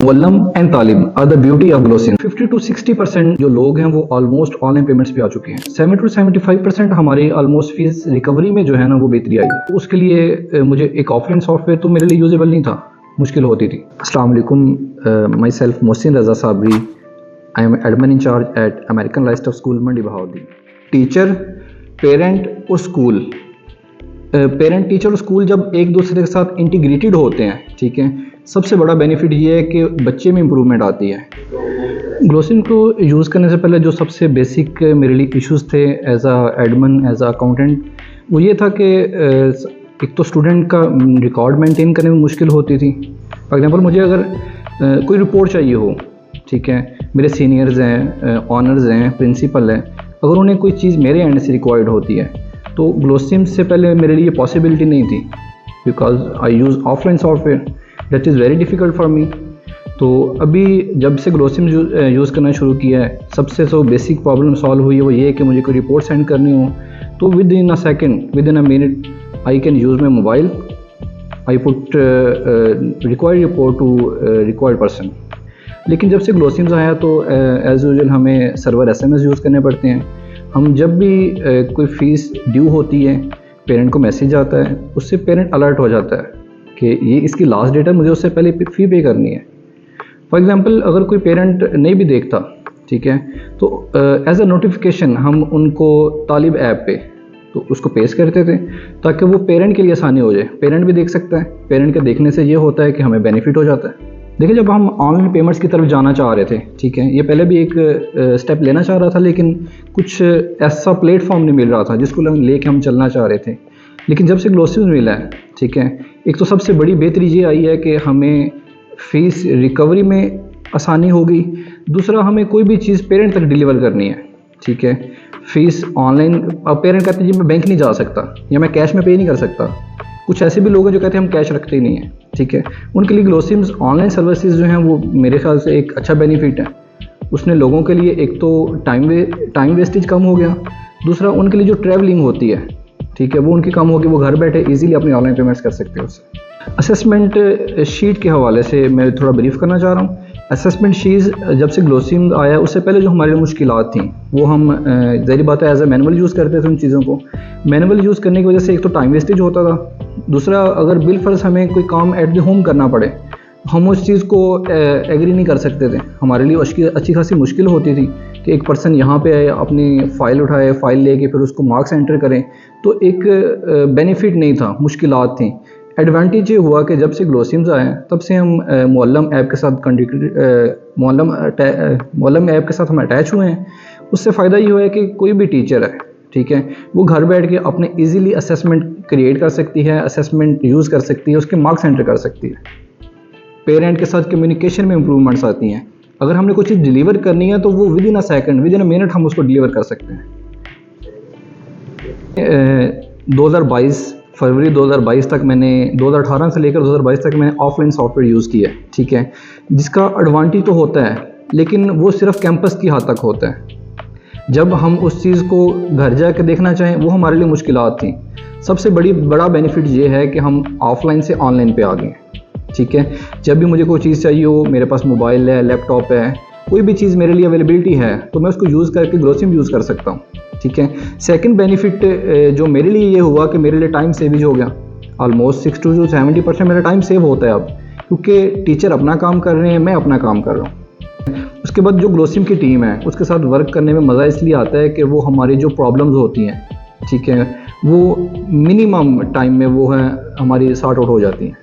मुअल्लम and तालिब are the beauty of ग्लोसिम। 50 to 60% जो लोग हैं वो ऑलमोस्ट ऑनलाइन पेमेंट्स पे आ चुके हैं। 70 to 75% हमारी ऑलमोस्ट फीस रिकवरी में जो है ना वो बेहतरी आई है। तो उसके लिए मुझे एक ऑफलाइन सॉफ्टवेयर तो मेरे लिए यूजेबल नहीं था, मुश्किल होती थी। अस्सलाम वालेकुम, myself Mohsin Raza Sabri, I am admin incharge at American lifestyle school Mandi Bahauddin. Teacher, parent और स्कूल, पेरेंट, टीचर और स्कूल जब एक दूसरे के साथ इंटीग्रेटेड होते हैं, ठीक है, सबसे बड़ा बेनिफिट ये है कि बच्चे में इम्प्रूवमेंट आती है। ग्लोसिम को यूज़ करने से पहले जो सबसे बेसिक मेरे लिए इश्यूज़ थे एज आ एडमिन, एज आ अकाउंटेंट, वो ये था कि एक तो स्टूडेंट का रिकॉर्ड मेंटेन करने में मुश्किल होती थी। फॉर एग्जांपल मुझे अगर कोई रिपोर्ट चाहिए हो, ठीक है, मेरे सीनियर्स हैं, ऑनर्स हैं, प्रिंसिपल हैं, अगर उन्हें कोई चीज़ मेरे एंड से रिक्वायर्ड होती है तो ग्लोसिम से पहले मेरे लिए पॉसिबिलिटी नहीं थी, because I use offline software, that is very difficult for me. तो अभी जब से ग्लोसिम यूज़ करना शुरू किया है, सबसे जो बेसिक प्रॉब्लम सॉल्व हुई है वो ये है कि मुझे कोई रिपोर्ट सेंड करनी हो तो within a second, within a minute I can use my mobile, I put required report to required person. लेकिन जब से ग्लोसिम्स आया तो एज़ यूजुअल हमें सर्वर SMS यूज़ करने पड़ते हैं। हम जब भी कोई फ़ीस ड्यू होती है, पेरेंट को मैसेज आता है, उससे पेरेंट अलर्ट हो जाता है कि ये इसकी लास्ट डेट है, मुझे उससे पहले फ़ी पे करनी है। फॉर एग्ज़ाम्पल अगर कोई पेरेंट नहीं भी देखता, ठीक है, तो एज अ नोटिफिकेशन हम उनको तालिब ऐप पे तो उसको पेश करते थे ताकि वो पेरेंट के लिए आसानी हो जाए। पेरेंट भी देख सकता है, पेरेंट के देखने से ये होता है कि हमें बेनिफिट हो जाता है। देखिए, जब हम ऑनलाइन पेमेंट्स की तरफ जाना चाह रहे थे, ठीक है, ये पहले भी एक स्टेप लेना चाह रहा था, लेकिन कुछ ऐसा प्लेटफॉर्म नहीं मिल रहा था जिसको लेके हम चलना चाह रहे थे। लेकिन जब से ग्लोसिम मिला है, ठीक है, एक तो सबसे बड़ी बेहतरी ये आई है कि हमें फ़ीस रिकवरी में आसानी होगी। दूसरा, हमें कोई भी चीज़ पेरेंट तक डिलीवर करनी है, ठीक है, फ़ीस ऑनलाइन, अब पेरेंट कहते हैं जी मैं बैंक नहीं जा सकता या मैं कैश में पे नहीं कर सकता। कुछ ऐसे भी लोग हैं जो कहते हैं हम कैश रखते ही नहीं हैं, ठीक है, उनके लिए ग्लोसिम्स ऑनलाइन सर्विसेज जो हैं वो मेरे ख्याल से एक अच्छा बेनिफिट है। उसने लोगों के लिए एक तो टाइम वेस्टेज कम हो गया, दूसरा उनके लिए जो ट्रैवलिंग होती है, ठीक है, वो उनकी कम होगी, वो घर बैठे इजीली अपनी ऑनलाइन पेमेंट्स कर सकते हैं उससे। असेसमेंट शीट के हवाले से मैं थोड़ा ब्रीफ करना चाह रहा हूँ। असेसमेंट शीट जब से ग्लोसिम आया उससे पहले जो हमारे लिए मुश्किलात थी वो हम ज़ाहिर बात है एज ए मैनुअल यूज़ करते थे। उन चीज़ों को मैनुअल यूज़ करने की वजह से एक तो टाइम वेस्टेज होता था, दूसरा अगर बिल फर्ज हमें कोई काम एट द होम करना पड़े हम उस चीज़ को एग्री नहीं कर सकते थे। हमारे लिए अच्छी खासी मुश्किल होती थी कि एक पर्सन यहाँ पे आए, अपनी फ़ाइल उठाए, फ़ाइल लेके फिर उसको मार्क्स एंटर करें, तो एक बेनिफिट नहीं था, मुश्किलात थी। एडवांटेज ये हुआ कि जब से ग्लोसिम्स आए तब से हम मुअल्लम ऐप के साथ मुअल्लम ऐप के साथ हम अटैच हुए हैं। उससे फ़ायदा ये हुआ है कि कोई भी टीचर है, ठीक है, वो घर बैठ के अपने इजीली असेसमेंट क्रिएट कर सकती है, असेसमेंट यूज़ कर सकती है, उसके मार्क्स एंटर कर सकती है। पेरेंट के साथ कम्युनिकेशन में इम्प्रूवमेंट्स आती हैं। अगर हमने कोई चीज़ डिलीवर करनी है तो वो with in a second, with in a minute हम उसको डिलीवर कर सकते हैं। 2022 फरवरी 2022 तक मैंने 2018 से लेकर 2022 तक मैंने ऑफलाइन सॉफ्टवेयर यूज़ किया है, ठीक है, जिसका एडवांटेज तो होता है लेकिन वो सिर्फ कैंपस की हद तक होता है। जब हम उस चीज़ को घर जाकर देखना चाहें वो हमारे लिए मुश्किलात थी। सबसे बड़ा बेनिफिट ये है कि हम ऑफलाइन से ऑनलाइन पे आ गए, ठीक है। जब भी मुझे कोई चीज़ चाहिए हो, मेरे पास मोबाइल है, लैपटॉप है, कोई भी चीज़ मेरे लिए अवेलेबिलिटी है तो मैं उसको यूज़ करके ग्लोसिम यूज़ कर सकता हूँ, ठीक है। सेकंड बेनिफिट जो मेरे लिए ये हुआ कि मेरे लिए टाइम सेविंग हो गया। ऑलमोस्ट 60 to 70% मेरा टाइम सेव होता है अब, क्योंकि टीचर अपना काम कर रहे हैं, मैं अपना काम कर रहा हूँ। उसके बाद जो ग्लोसिम की टीम है उसके साथ वर्क करने में मज़ा इसलिए आता है कि वो हमारी जो प्रॉब्लम्स होती हैं, ठीक है, वो मिनिमम टाइम में वो है हमारी सॉर्ट आउट हो जाती हैं।